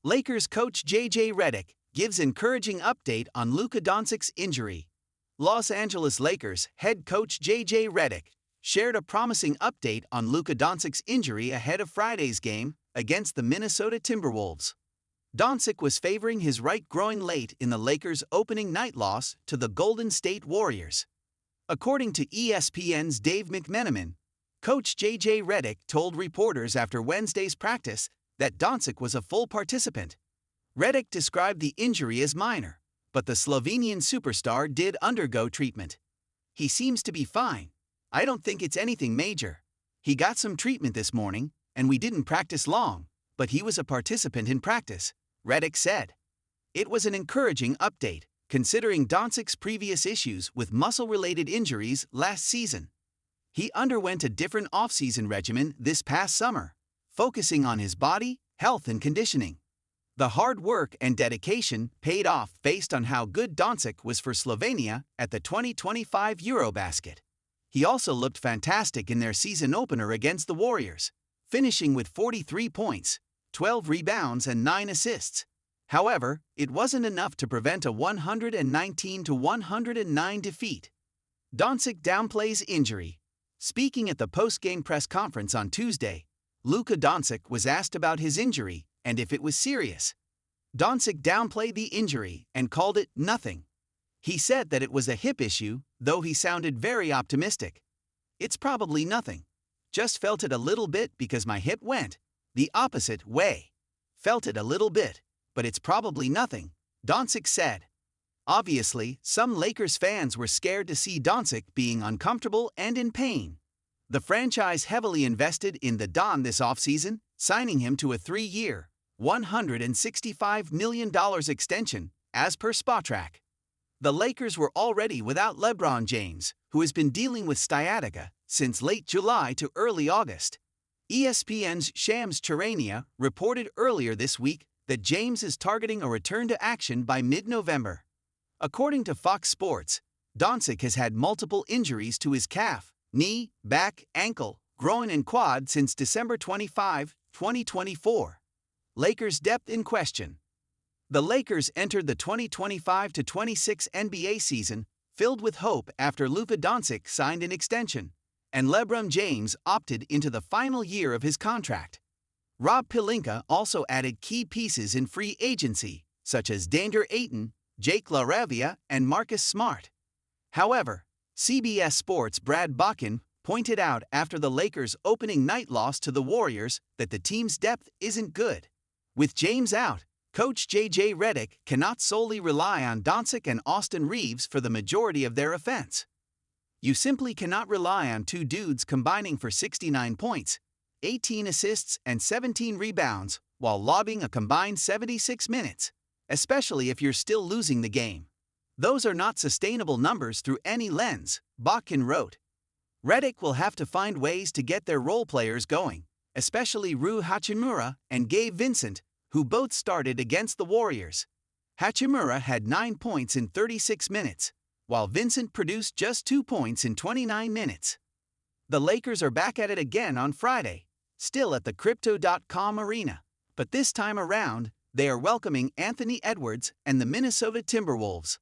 Lakers coach JJ Redick gives encouraging update on Luka Doncic's injury. Los Angeles Lakers head coach JJ Redick shared a promising update on Luka Doncic's injury ahead of Friday's game against the Minnesota Timberwolves. Doncic was favoring his right groin late in the Lakers' opening night loss to the Golden State Warriors. According to ESPN's Dave McMenamin, coach JJ Redick told reporters after Wednesday's practice that Doncic was a full participant. Redick described the injury as minor, but the Slovenian superstar did undergo treatment. "He seems to be fine. I don't think it's anything major. He got some treatment this morning, and we didn't practice long, but he was a participant in practice," Redick said. It was an encouraging update, considering Doncic's previous issues with muscle-related injuries last season. He underwent a different offseason regimen this past summer, focusing on his body, health, and conditioning. The hard work and dedication paid off based on how good Doncic was for Slovenia at the 2025 Eurobasket. He also looked fantastic in their season opener against the Warriors, finishing with 43 points, 12 rebounds, and 9 assists. However, it wasn't enough to prevent a 119-109 defeat. Doncic downplays injury. Speaking at the post-game press conference on Tuesday, Luka Doncic was asked about his injury and if it was serious. Doncic downplayed the injury and called it nothing. He said that it was a hip issue, though he sounded very optimistic. "It's probably nothing. Just felt it a little bit because my hip went the opposite way. Felt it a little bit, but it's probably nothing," Doncic said. Obviously, some Lakers fans were scared to see Doncic being uncomfortable and in pain. The franchise heavily invested in the Don this offseason, signing him to a 3-year, $165 million extension, as per Spotrac. The Lakers were already without LeBron James, who has been dealing with sciatica since late July to early August. ESPN's Shams Charania reported earlier this week that James is targeting a return to action by mid-November. According to Fox Sports, Doncic has had multiple injuries to his calf, knee, back, ankle, groin, and quad since December 25, 2024. Lakers depth in question. The Lakers entered the 2025-26 NBA season filled with hope after Luka Doncic signed an extension, and LeBron James opted into the final year of his contract. Rob Pelinka also added key pieces in free agency, such as Dander Ayton, Jake LaRavia, and Marcus Smart. However, CBS Sports' Brad Bakken pointed out after the Lakers' opening night loss to the Warriors that the team's depth isn't good. With James out, coach JJ Redick cannot solely rely on Doncic and Austin Reeves for the majority of their offense. "You simply cannot rely on two dudes combining for 69 points, 18 assists, and 17 rebounds while lobbing a combined 76 minutes, especially if you're still losing the game. Those are not sustainable numbers through any lens," Bakken wrote. Redick will have to find ways to get their role players going, especially Rui Hachimura and Gabe Vincent, who both started against the Warriors. Hachimura had 9 points in 36 minutes, while Vincent produced just 2 points in 29 minutes. The Lakers are back at it again on Friday, still at the Crypto.com arena, but this time around, they are welcoming Anthony Edwards and the Minnesota Timberwolves.